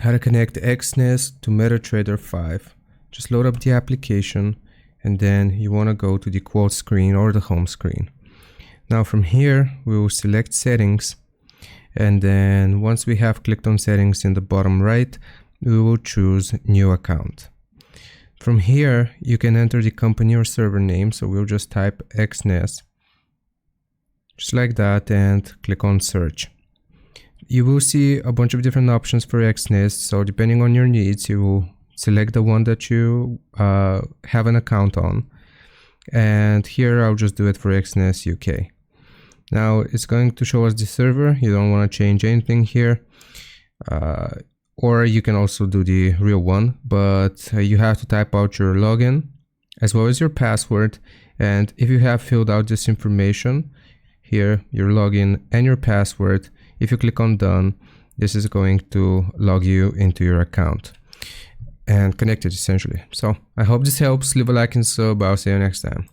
how to connect Exness to MetaTrader 5. Just load up the application and then you want to go to the quote screen or the home screen. Now from here we will select settings, and then once we have clicked on settings in the bottom right, we will choose new account. From here you can enter the company or server name, so we'll just type Exness just like that and click on search. You will see a bunch of different options for Exness, so depending on your needs you will select the one that you have an account on, and here I'll just do it for Exness UK. Now it's going to show us the server. You don't want to change anything here, or you can also do the real one, but you have to type out your login as well as your password. And if you have filled out this information here, your login and your password, if you click on done, this is going to log you into your account and connect it essentially. So I hope this helps. Leave a like and sub. I'll see you next time.